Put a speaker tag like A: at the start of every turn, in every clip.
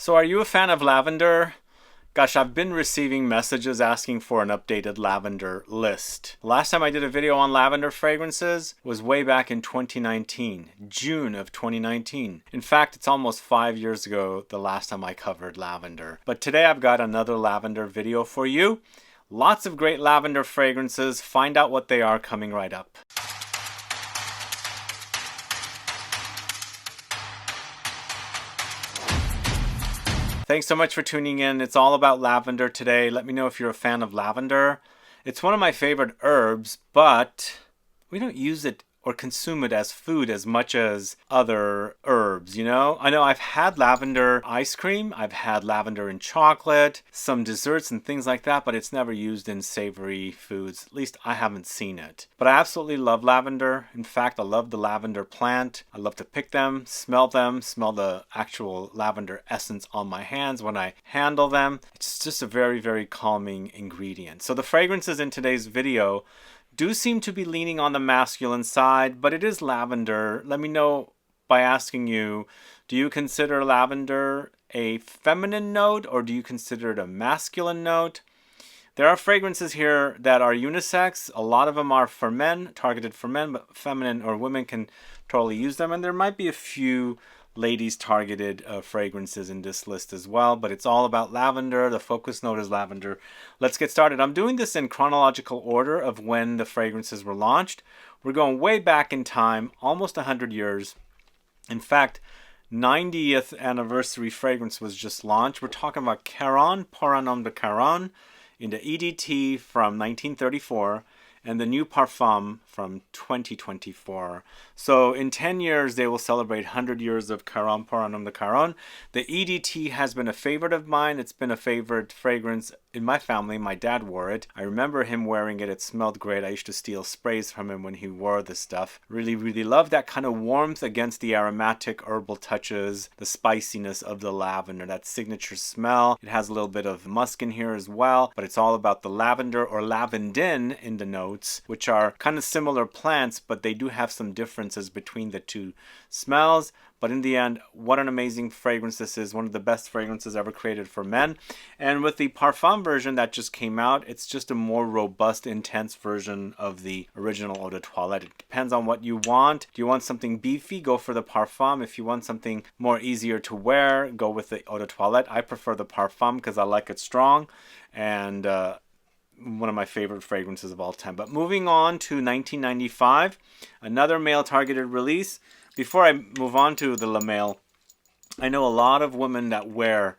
A: So are you a fan of lavender? Gosh, I've been receiving messages asking for an updated lavender list. Last time I did a video on lavender fragrances was way back in 2019, June of 2019. In fact, it's almost 5 years ago the last time I covered lavender. But today I've got another lavender video for you. Lots of great lavender fragrances. Find out what they are coming right up. Thanks so much for tuning in. It's all about lavender today. Let me know if you're a fan of lavender. It's one of my favorite herbs, but we don't use it or consume it as food as much as other herbs, you know? I know I've had lavender ice cream, I've had lavender in chocolate, some desserts and things like that, but it's never used in savory foods. At least I haven't seen it. But I absolutely love lavender. In fact, I love the lavender plant. I love to pick them, smell the actual lavender essence on my hands when I handle them. It's just a very, very calming ingredient. So the fragrances in today's video do seem to be leaning on the masculine side, but it is lavender. Let me know by asking you, do you consider lavender a feminine note or do you consider it a masculine note? There are fragrances here that are unisex. A lot of them are for men, targeted for men, but feminine or women can totally use them. And there might be a few ladies targeted fragrances in this list as well, but it's all about lavender. The focus note is lavender. Let's get started. I'm doing this in chronological order of when the fragrances were launched. We're going way back in time, almost 100 years. In fact, 90th anniversary fragrance was just launched. We're talking about CARON, Pour-un-Homme de CARON, in the EDT from 1934. And the new Parfum from 2024. So in 10 years, they will celebrate 100 years of Caron, Pour-un-Homme de Caron. The EDT has been a favorite of mine. It's been a favorite fragrance in my family. My dad wore it. I remember him wearing it. It smelled great. I used to steal sprays from him when he wore this stuff. Really, really loved that kind of warmth against the aromatic herbal touches, the spiciness of the lavender, that signature smell. It has a little bit of musk in here as well, but it's all about the lavender or lavandin in the nose, which are kind of similar plants, but they do have some differences between the two smells. But in the end, what an amazing fragrance this is. One of the best fragrances ever created for men. And with the Parfum version that just came out, it's just a more robust, intense version of the original Eau de Toilette. It depends on what you want. Do you want something beefy? Go for the Parfum. If you want something more easier to wear, go with the Eau de Toilette. I prefer the Parfum because I like it strong. And one of my favorite fragrances of all time. But moving on to 1995, another male targeted release. Before I move on to the Le Male, I know a lot of women that wear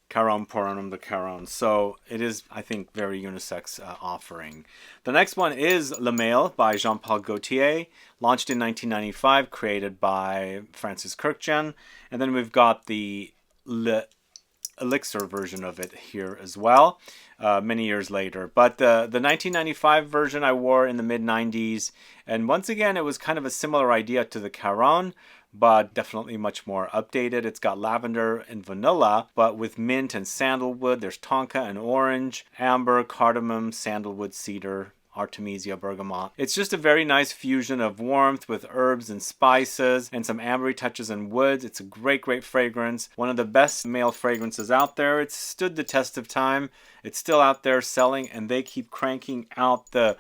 A: Caron, Pour-un-Homme de Caron. So it is, I think, very unisex offering. The next one is Le Male by Jean-Paul Gaultier, launched in 1995, created by Francis Kurkdjian. And then we've got the ELIXIR version of it here as well, many years later. But the 1995 version I wore in the mid-90s, and once again it was kind of a similar idea to the Caron, but definitely much more updated. It's got lavender and vanilla, but with mint and sandalwood. There's tonka and orange, amber, cardamom, sandalwood, cedar, Artemisia, bergamot. It's just a very nice fusion of warmth with herbs and spices and some ambery touches and woods. It's a great, great fragrance. One of the best male fragrances out there. It's stood the test of time. It's still out there selling, and they keep cranking out the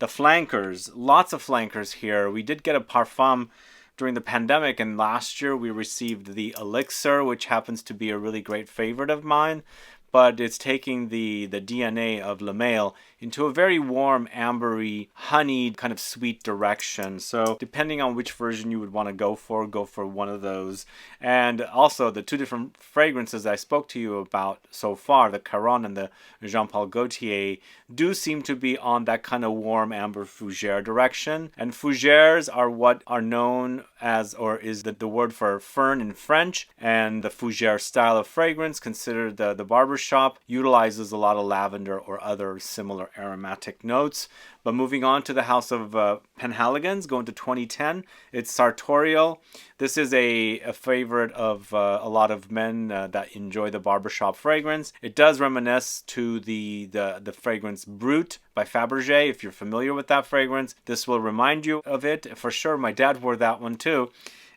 A: flankers. Lots of flankers here. We did get a Parfum during the pandemic, and last year we received the ELIXIR, which happens to be a really great favorite of mine. But it's taking the DNA of Le Male into a very warm, ambery, honeyed, kind of sweet direction. So depending on which version you would want to go for one of those. And also the two different fragrances I spoke to you about so far, the Caron and the Jean-Paul Gaultier, do seem to be on that kind of warm amber fougere direction. And fougères are what are known as, or is the word for fern in French. And the fougère style of fragrance, considered the barbershop, utilizes a lot of lavender or other similar aromatic notes. But moving on to the house of PENHALIGON'S, going to 2010, it's Sartorial. This is a favorite of a lot of men that enjoy the barbershop fragrance. It does reminisce to the fragrance Brut by Fabergé. If you're familiar with that fragrance, this will remind you of it. For sure, my dad wore that one too.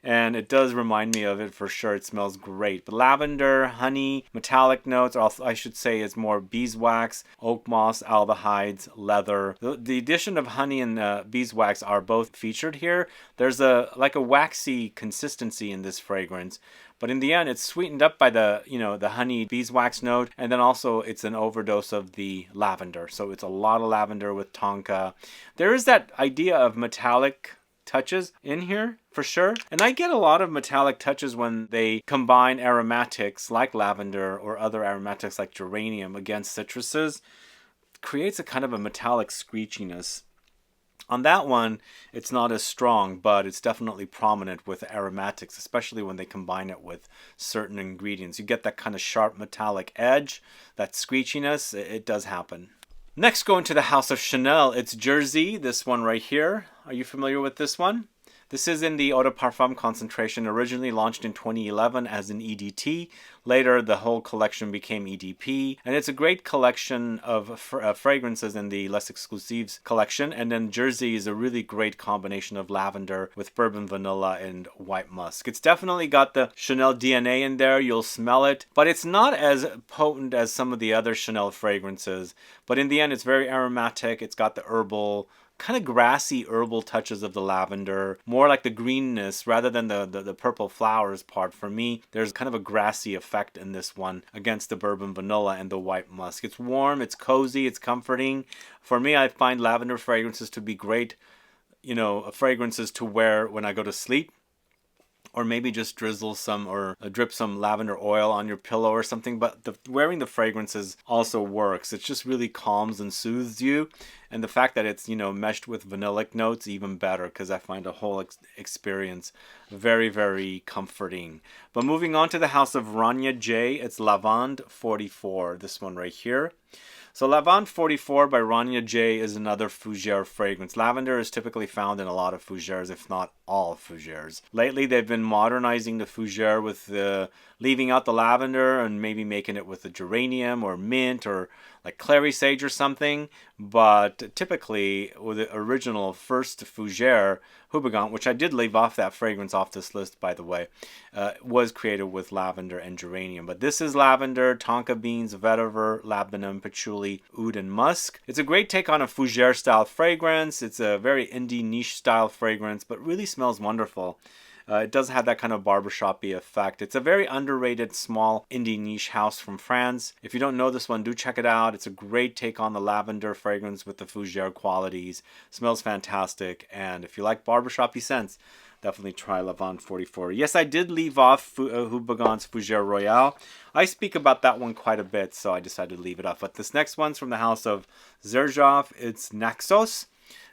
A: And it does remind me of it for sure. It smells great. But lavender, honey, metallic notes, or I should say is more beeswax, oakmoss, aldehydes, leather. The addition of honey and beeswax are both featured here. There's like a waxy consistency in this fragrance. But in the end, it's sweetened up by the honey beeswax note, and then also it's an overdose of the lavender. So it's a lot of lavender with tonka. There is that idea of metallic touches in here for sure, and I get a lot of metallic touches when they combine aromatics like lavender or other aromatics like geranium against citruses. It creates a kind of a metallic screechiness. On that one, it's not as strong, but it's definitely prominent with aromatics, especially when they combine it with certain ingredients. You get that kind of sharp metallic edge, that screechiness. It does happen. Next, going to the house of Chanel, it's Jersey, this one right here. Are you familiar with this one? This is in the Eau de Parfum concentration, originally launched in 2011 as an EDT. Later, the whole collection became EDP. And it's a great collection of fragrances in the Les Exclusives collection. And then Jersey is a really great combination of lavender with bourbon vanilla and white musk. It's definitely got the Chanel DNA in there. You'll smell it. But it's not as potent as some of the other Chanel fragrances. But in the end, it's very aromatic. It's got the herbal, kind of grassy herbal touches of the lavender, more like the greenness rather than the purple flowers part. For me, there's kind of a grassy effect in this one against the bourbon vanilla and the white musk. It's warm, it's cozy, it's comforting. For me, I find lavender fragrances to be great, fragrances to wear when I go to sleep. Or maybe just drizzle some or drip some lavender oil on your pillow or something. But wearing the fragrances also works. It just really calms and soothes you. And the fact that it's, meshed with vanillic notes, even better, because I find the whole experience very, very comforting. But moving on to the house of RANIA J, it's Lavande 44, this one right here. So Lavande 44 by RANIA J is another fougere fragrance. Lavender is typically found in a lot of fougères, if not all fougères. Lately, they've been modernizing the fougere with leaving out the lavender and maybe making it with the geranium or mint or like clary sage or something. But typically, with the original first fougere, Houbigant, which I did leave off that fragrance off this list, by the way, was created with lavender and geranium. But this is lavender, tonka beans, vetiver, labdanum, patchouli, oud, and musk. It's a great take on a fougere style fragrance. It's a very indie niche style fragrance, but really smells wonderful. It does have that kind of barbershop-y effect. It's a very underrated small indie niche house from France. If you don't know this one, do check it out. It's a great take on the lavender fragrance with the fougere qualities. Smells fantastic. And if you like barbershop-y scents, definitely try Lavande 44. Yes, I did leave off Houbigant's Fougere Royale. I speak about that one quite a bit, so I decided to leave it off. But this next one's from the house of XERJOFF. It's NAXOS.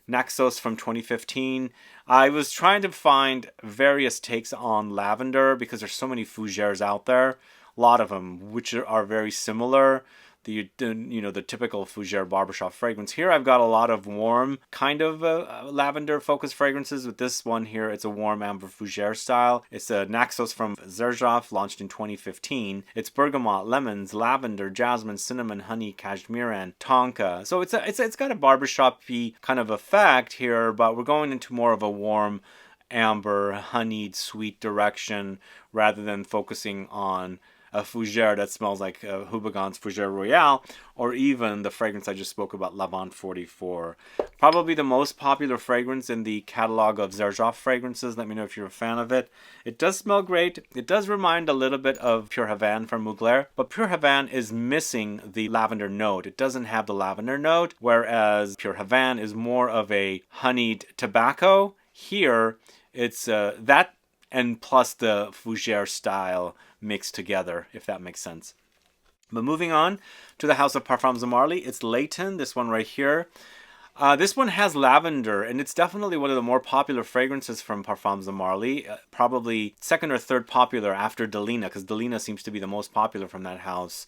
A: NAXOS from 2015. I was trying to find various takes on lavender because there's so many fougères out there. A lot of them which are very similar. The typical fougere barbershop fragrance. Here I've got a lot of warm kind of lavender focused fragrances. With this one here, it's a warm amber fougere style. It's a NAXOS from XERJOFF, launched in 2015. It's bergamot, lemons, lavender, jasmine, cinnamon, honey, cashmeran, tonka. So it's got a barbershop-y kind of effect here, but we're going into more of a warm amber, honeyed, sweet direction rather than focusing on a fougere that smells like Houbigant's Fougere Royale, or even the fragrance I just spoke about, Lavande 44. Probably the most popular fragrance in the catalog of XERJOFF fragrances. Let me know if you're a fan of it. It does smell great. It does remind a little bit of Pure Havane from Mugler, but Pure Havane is missing the lavender note. It doesn't have the lavender note, whereas Pure Havane is more of a honeyed tobacco. Here, it's that and plus the fougere style mixed together, if that makes sense. But moving on to the house of Parfums de Marly, it's Layton, this one right here. This one has lavender, and it's definitely one of the more popular fragrances from Parfums de Marly. Probably second or third popular after Delina, because Delina seems to be the most popular from that house,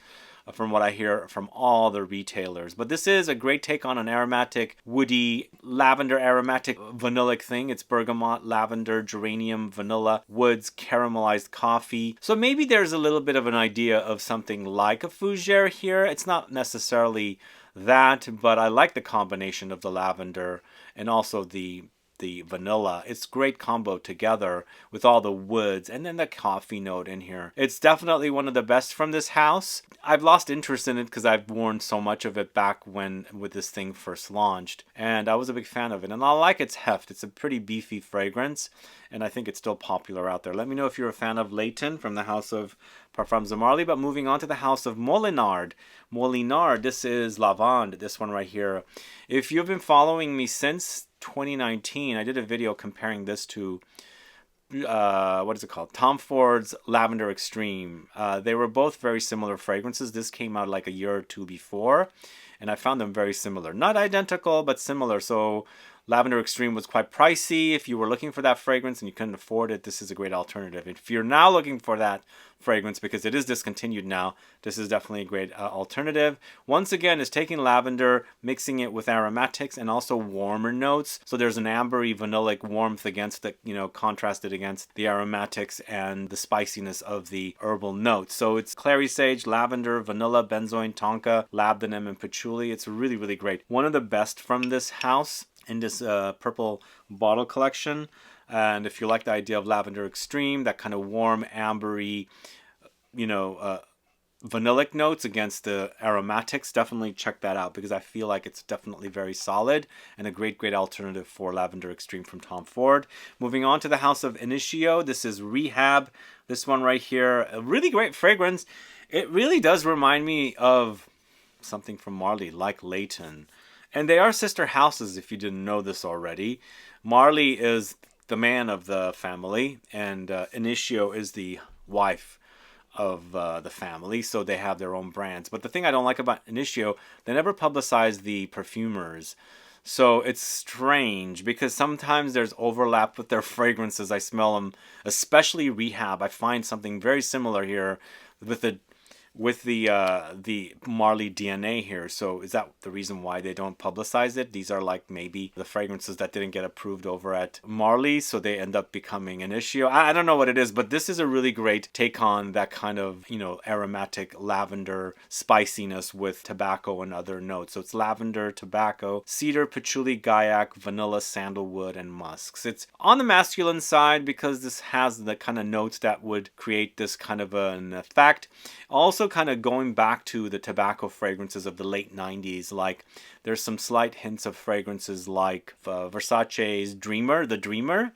A: from what I hear from all the retailers. But this is a great take on an aromatic, woody, lavender aromatic vanillic thing. It's bergamot, lavender, geranium, vanilla, woods, caramelized coffee. So maybe there's a little bit of an idea of something like a fougere here. It's not necessarily that, but I like the combination of the lavender and also the the vanilla. It's great combo together with all the woods and then the coffee note in here. It's definitely one of the best from this house. I've lost interest in it because I've worn so much of it back when with this thing first launched, and I was a big fan of it. And I like its heft. It's a pretty beefy fragrance, and I think it's still popular out there. Let me know if you're a fan of Layton from the house of Parfums de Marly. But moving on to the house of Molinard. Molinard, this is Lavande, this one right here. If you've been following me since 2019, I did a video comparing this to what is it called? Tom Ford's Lavender Extreme. They were both very similar fragrances. This came out like a year or two before, and I found them very similar. Not identical, but similar. So Lavender Extreme was quite pricey. If you were looking for that fragrance and you couldn't afford it, this is a great alternative. If you're now looking for that fragrance, because it is discontinued now, this is definitely a great alternative. Once again, it's taking lavender, mixing it with aromatics and also warmer notes. So there's an ambery vanillic warmth against the, contrasted against the aromatics and the spiciness of the herbal notes. So it's clary sage, lavender, vanilla, benzoin, tonka, labdanum, and patchouli. It's really, really great. One of the best from this house in this purple bottle collection. And if you like the idea of Lavender Extreme, that kind of warm, ambery, vanillic notes against the aromatics, definitely check that out, because I feel like it's definitely very solid and a great, great alternative for Lavender Extreme from Tom Ford. Moving on to the house of Initio. This is Rehab. This one right here, a really great fragrance. It really does remind me of something from Marly, like Layton. And they are sister houses, if you didn't know this already. Marly is the man of the family, and Initio is the wife of the family, so they have their own brands. But the thing I don't like about Initio, they never publicize the perfumers. So it's strange, because sometimes there's overlap with their fragrances. I smell them, especially Rehab. I find something very similar here with the Marly DNA here. So is that the reason why they don't publicize it? These are like maybe the fragrances that didn't get approved over at Marly, so they end up becoming Initio. I don't know what it is, but this is a really great take on that kind of, aromatic lavender spiciness with tobacco and other notes. So it's lavender, tobacco, cedar, patchouli, gaiac, vanilla, sandalwood, and musks. It's on the masculine side because this has the kind of notes that would create this kind of an effect. Also kind of going back to the tobacco fragrances of the late 90s, like there's some slight hints of fragrances like Versace's Dreamer, the Dreamer.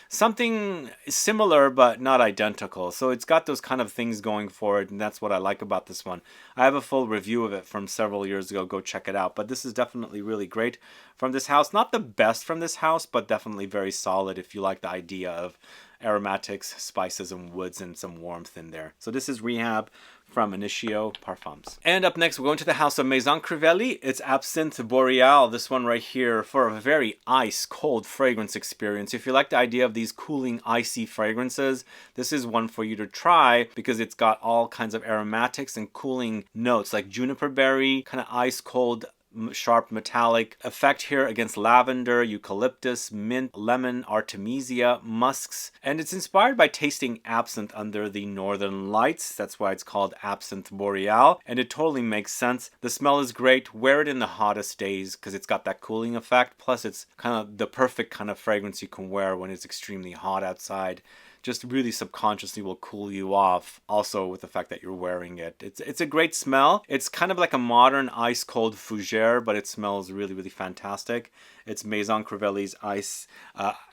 A: Something similar but not identical. So it's got those kind of things going for it, and that's what I like about this one. I have a full review of it from several years ago. Go check it out. But this is definitely really great from this house. Not the best from this house, but definitely very solid if you like the idea of aromatics, spices, and woods, and some warmth in there. So this is Rehab from Initio Parfums. And up next, we're going to the house of Maison Crivelli. It's Absinthe Boreal, this one right here, for a very ice-cold fragrance experience. If you like the idea of these cooling, icy fragrances, this is one for you to try, because it's got all kinds of aromatics and cooling notes, like juniper berry, kind of ice-cold, sharp metallic effect here against lavender, eucalyptus, mint, lemon, artemisia, musks. And it's inspired by tasting absinthe under the northern lights. That's why it's called Absinthe Boreal. And it totally makes sense. The smell is great. Wear it in the hottest days because it's got that cooling effect. Plus it's kind of the perfect kind of fragrance you can wear when it's extremely hot outside. Just really subconsciously will cool you off, also with the fact that you're wearing it. It's a great smell. It's kind of like a modern ice-cold fougere, but it smells really, really fantastic. It's Maison Crivelli's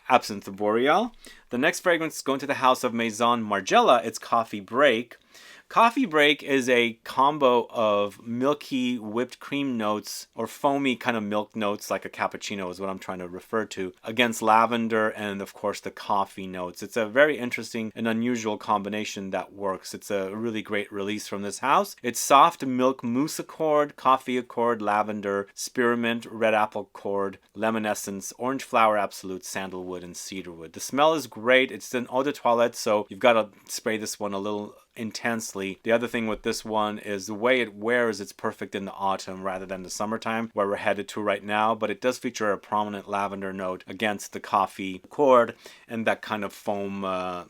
A: Absinthe Boreal. The next fragrance is going to the house of Maison Margiela. It's Coffee Break. Coffee Break is a combo of milky whipped cream notes, or foamy kind of milk notes, like a cappuccino is what I'm trying to refer to, against lavender and of course the coffee notes. It's a very interesting and unusual combination that works. It's a really great release from this house. It's soft milk mousse accord, coffee accord, lavender, spearmint, red apple accord, lemon essence, orange flower absolute, sandalwood, and cedarwood. The smell is great. It's an eau de toilette, so you've got to spray this one a little intensely. The other thing with this one is the way it wears. It's perfect in the autumn rather than the summertime, where we're headed to right now, but it does feature a prominent lavender note against the coffee accord and that kind of foam,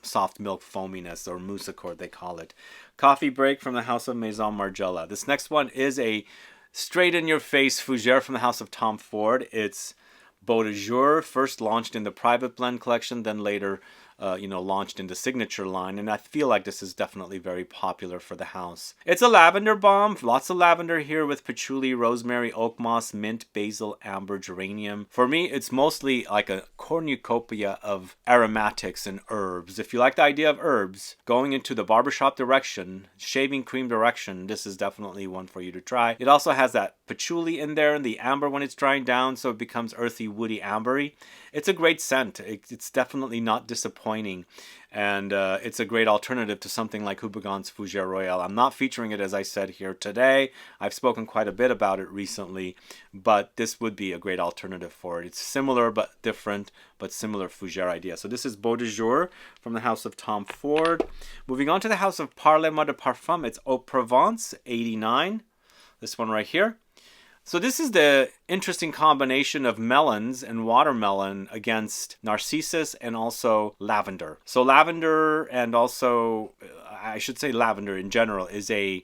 A: soft milk foaminess, or mousse accord they call it. Coffee Break from the house of Maison Margiela. This next one is a straight in your face fougere from the house of Tom Ford. It's Beau de Jour, first launched in the private blend collection, then later launched in the signature line, and I feel like this is definitely very popular for the house. It's a lavender bomb, lots of lavender here with patchouli, rosemary, oak moss, mint, basil, amber, geranium. For me, it's mostly like a cornucopia of aromatics and herbs. If you like the idea of herbs, going into the barbershop direction, shaving cream direction, this is definitely one for you to try. It also has that patchouli in there and the amber when it's drying down, so it becomes earthy, woody, ambery. It's a great scent. It's definitely not disappointing, and it's a great alternative to something like Houbigant's Fougère Royale. I'm not featuring it, as I said, here today. I've spoken quite a bit about it recently, but this would be a great alternative for it. It's similar but different, but similar Fougère idea. So this is Beau de Jour from the house of Tom Ford. Moving on to the house of Parfums de Parfum, it's Eau Provence 89. This one right here. So this is the interesting combination of melons and watermelon against narcissus and also lavender. So lavender, and also I should say lavender in general, is an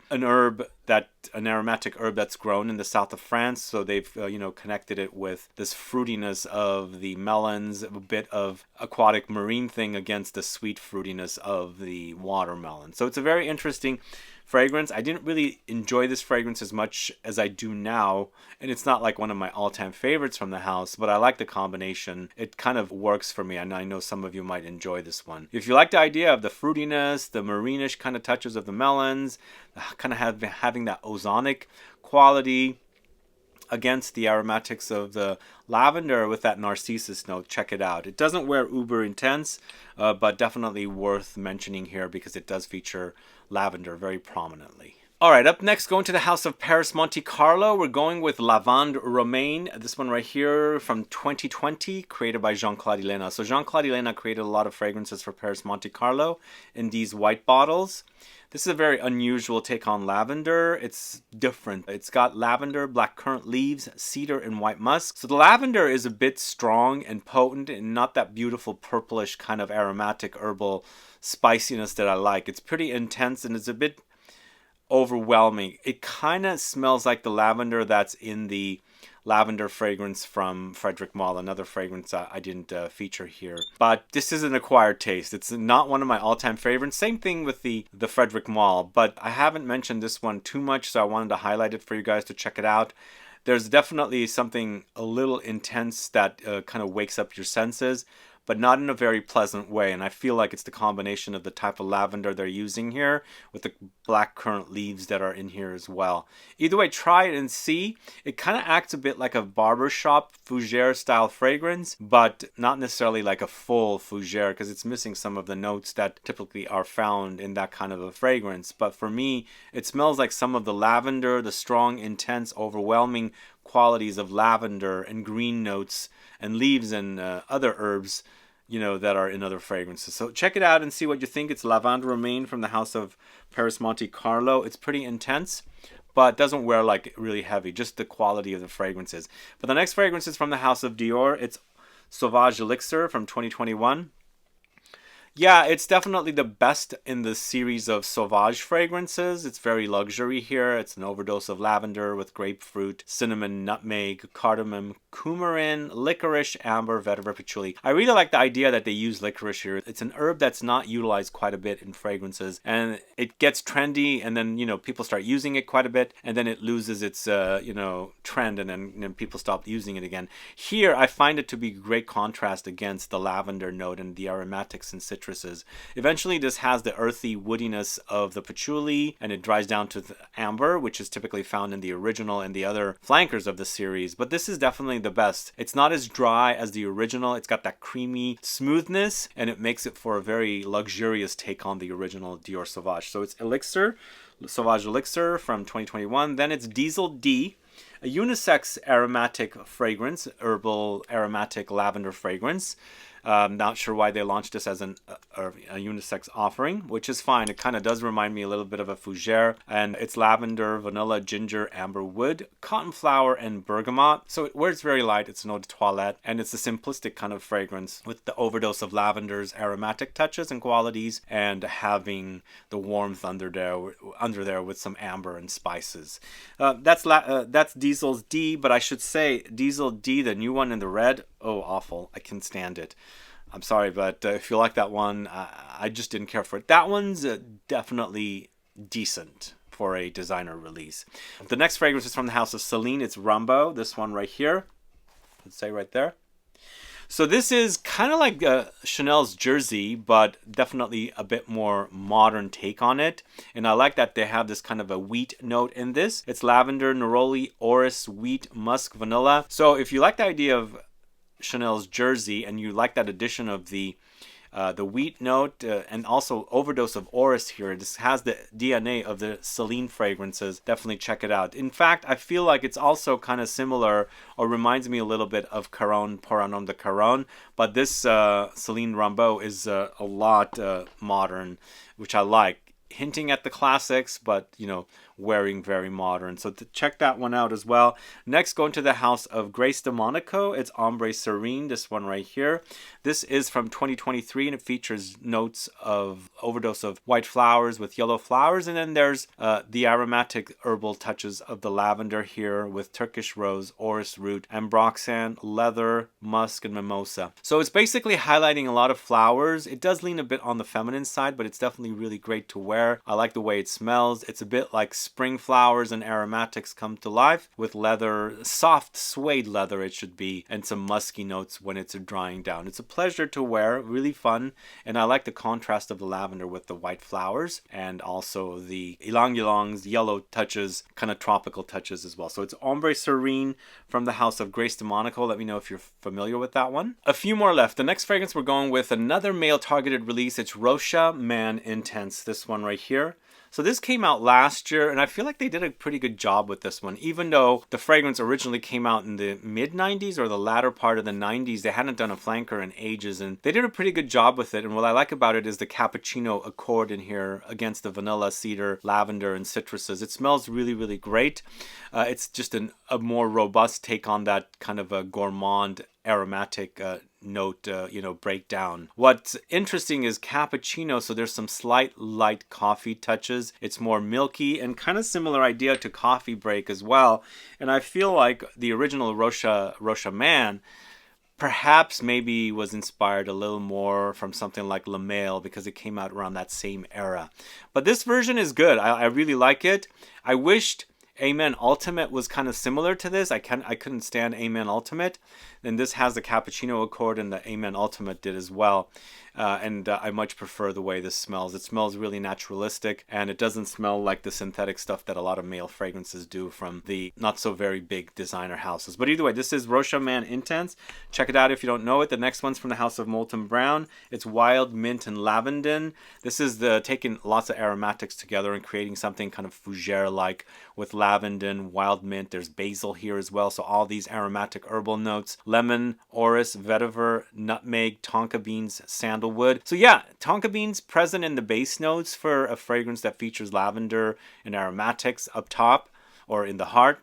A: aromatic herb that's grown in the south of France. So they've connected it with this fruitiness of the melons, a bit of aquatic marine thing against the sweet fruitiness of the watermelon. So it's a very interesting fragrance. I didn't really enjoy this fragrance as much as I do now, and it's not like one of my all-time favorites from the house, but I like the combination. It kind of works for me, and I know some of you might enjoy this one. If you like the idea of the fruitiness, the marinish kind of touches of the melons, kind of having that ozonic quality against the aromatics of the lavender with that narcissus note, check it out. It doesn't wear uber intense, but definitely worth mentioning here because it does feature lavender very prominently. All right, up next, going to the house of Paris Monte Carlo, we're going with Lavande Romaine. This one right here from 2020, created by Jean-Claude Ylena. So Jean-Claude Ylena created a lot of fragrances for Paris Monte Carlo in these white bottles. This is a very unusual take on lavender. It's different. It's got lavender, blackcurrant leaves, cedar, and white musk. So the lavender is a bit strong and potent and not that beautiful purplish kind of aromatic herbal spiciness that I like. It's pretty intense and it's a bit overwhelming. It kind of smells like the lavender that's in the lavender fragrance from Frederic Malle, another fragrance I didn't feature here. But this is an acquired taste. It's not one of my all-time favorites. Same thing with the Frederic Malle, but I haven't mentioned this one too much, so I wanted to highlight it for you guys to check it out. There's definitely something a little intense that kind of wakes up your senses, but not in a very pleasant way. And I feel like it's the combination of the type of lavender they're using here with the blackcurrant leaves that are in here as well. Either way, try it and see. It kind of acts a bit like a barbershop fougère style fragrance, but not necessarily like a full fougère because it's missing some of the notes that typically are found in that kind of a fragrance. But for me, it smells like some of the lavender, the strong, intense, overwhelming qualities of lavender and green notes and leaves and other herbs, that are in other fragrances. So check it out and see what you think. It's Lavande Romaine from the house of Paris Monte Carlo. It's pretty intense, but doesn't wear like really heavy, just the quality of the fragrances. But the next fragrance is from the house of Dior. It's Sauvage Elixir from 2021. Yeah, it's definitely the best in the series of Sauvage fragrances. It's very luxury here. It's an overdose of lavender with grapefruit, cinnamon, nutmeg, cardamom, coumarin, licorice, amber, vetiver, patchouli. I really like the idea that they use licorice here. It's an herb that's not utilized quite a bit in fragrances, and it gets trendy, and then, people start using it quite a bit, and then it loses its, trend, and then people stop using it again. Here, I find it to be great contrast against the lavender note and the aromatics and citruses. Eventually, this has the earthy woodiness of the patchouli, and it dries down to the amber, which is typically found in the original and the other flankers of the series. But this is definitely the best. It's not as dry as the original. It's got that creamy smoothness, and it makes it for a very luxurious take on the original Dior Sauvage. So it's Elixir, Sauvage Elixir from 2021. Then it's Diesel D, a unisex aromatic fragrance, herbal aromatic lavender fragrance. Not sure why they launched this as a unisex offering, which is fine. It kind of does remind me a little bit of a fougère, and it's lavender, vanilla, ginger, amber wood, cotton flower, and bergamot. So it wears very light. It's an eau de toilette, and it's a simplistic kind of fragrance with the overdose of lavender's aromatic touches and qualities, and having the warmth under there with some amber and spices. That's Diesel's D, but I should say Diesel D, the new one in the red, oh, awful. I can't stand it. I'm sorry, but if you like that one, I just didn't care for it. That one's definitely decent for a designer release. The next fragrance is from the house of Celine. It's Rumbo, this one right here. Let's say right there. So this is kind of like Chanel's Jersey, but definitely a bit more modern take on it. And I like that they have this kind of a wheat note in this. It's lavender, neroli, orris, wheat, musk, vanilla. So if you like the idea of Chanel's Jersey and you like that addition of the wheat note and also overdose of orris here, this has the DNA of the Celine fragrances. Definitely check it out. In fact, I feel like it's also kind of similar or reminds me a little bit of Caron, Pour un Homme de Caron, but this Celine Rumbo is a lot modern, which I like. Hinting at the classics, but you know, wearing very modern. So to check that one out as well. Next, going to the house of Grace de Monaco. It's Ombre Serene, this one right here. This is from 2023 and it features notes of overdose of white flowers with yellow flowers. And then there's the aromatic herbal touches of the lavender here with Turkish rose, orris root, ambroxan, leather, musk, and mimosa. So it's basically highlighting a lot of flowers. It does lean a bit on the feminine side, but it's definitely really great to wear. I like the way it smells. It's a bit like spring flowers and aromatics come to life with leather, soft suede leather it should be, and some musky notes when it's drying down. It's a pleasure to wear, really fun, and I like the contrast of the lavender with the white flowers and also the Ylang-Ylang's yellow touches, kind of tropical touches as well. So it's Ombre Serene from the house of Grace de Monaco. Let me know if you're familiar with that one. A few more left. The next fragrance we're going with another male targeted release. It's Rocha Man Intense, this one right here. So this came out last year, and I feel like they did a pretty good job with this one. Even though the fragrance originally came out in the mid-90s or the latter part of the 90s, they hadn't done a flanker in ages, and they did a pretty good job with it. And what I like about it is the cappuccino accord in here against the vanilla, cedar, lavender, and citruses. It smells really, really great. It's just a more robust take on that kind of a gourmand aromatic note, breakdown. What's interesting is cappuccino, so there's some slight light coffee touches. It's more milky and kind of similar idea to coffee break as well. And I feel like the original Rocha Man perhaps maybe was inspired a little more from something like La Male because it came out around that same era. But this version is good. I really like it. I wished Amen Ultimate was kind of similar to this. I couldn't stand Amen Ultimate. And this has the cappuccino accord, and the Amen Ultimate did as well. And I much prefer the way this smells. It smells really naturalistic, and it doesn't smell like the synthetic stuff that a lot of male fragrances do from the not so very big designer houses. But either way, this is Rocha Man Intense. Check it out if you don't know it. The next one's from the house of Molten Brown. It's Wild Mint and Lavandin. This is taking lots of aromatics together and creating something kind of fougere-like with lavandin, wild mint. There's basil here as well. So all these aromatic herbal notes. Lemon, orris, vetiver, nutmeg, tonka beans, sandalwood. So yeah, tonka beans present in the base notes for a fragrance that features lavender and aromatics up top or in the heart.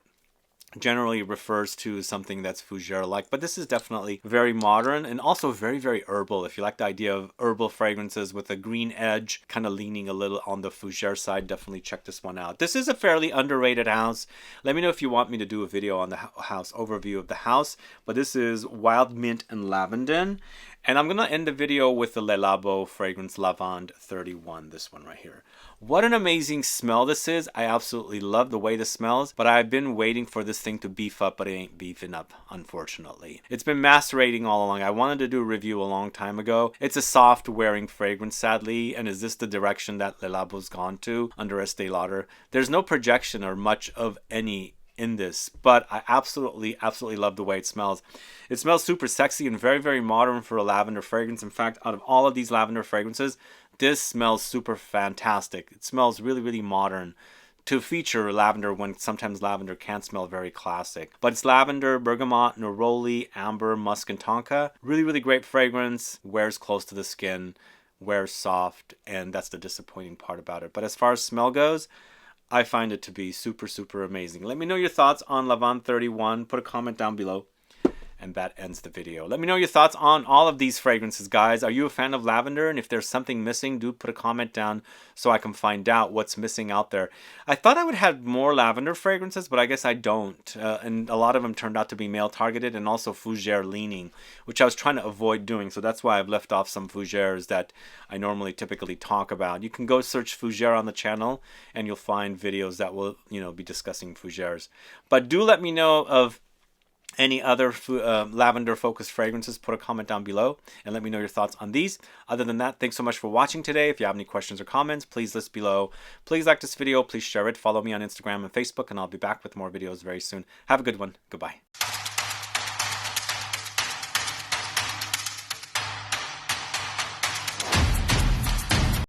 A: Generally refers to something that's fougere-like, but this is definitely very modern and also very, very herbal. If you like the idea of herbal fragrances with a green edge, kind of leaning a little on the fougere side, definitely check this one out. This is a fairly underrated house. Let me know if you want me to do a video on the house, overview of the house, but this is Wild Mint and Lavandin. And I'm going to end the video with the Le Labo fragrance Lavande 31, this one right here. What an amazing smell this is. I absolutely love the way this smells, but I've been waiting for this thing to beef up, but it ain't beefing up, unfortunately. It's been macerating all along. I wanted to do a review a long time ago. It's a soft wearing fragrance, sadly, and is this the direction that Le Labo's gone to under Estee Lauder? There's no projection or much of any in this, but I absolutely love the way it smells. It smells super sexy and very, very modern for a lavender fragrance. In fact, out of all of these lavender fragrances, this smells super fantastic. It smells really, really modern to feature lavender when sometimes lavender can smell very classic. But it's lavender, bergamot, neroli, amber, musk, and tonka. Really, really great fragrance. Wears close to the skin, wears soft, and that's the disappointing part about it. But as far as smell goes, I find it to be super, super amazing. Let me know your thoughts on Lavande 31. Put a comment down below. And that ends the video. Let me know your thoughts on all of these fragrances, guys. Are you a fan of lavender? And if there's something missing, do put a comment down so I can find out what's missing out there. I thought I would have more lavender fragrances, but I guess I don't. And a lot of them turned out to be male targeted and also fougere leaning, which I was trying to avoid doing. So that's why I've left off some fougeres that I normally typically talk about. You can go search fougere on the channel and you'll find videos that will, be discussing fougeres. But do let me know of any other lavender focused fragrances. Put a comment down below and let me know your thoughts on these. Other than that, thanks so much for watching today. If you have any questions or comments, please list below. Please like this video, please share it, follow me on Instagram and Facebook, and I'll be back with more videos very soon. Have a good one. Goodbye.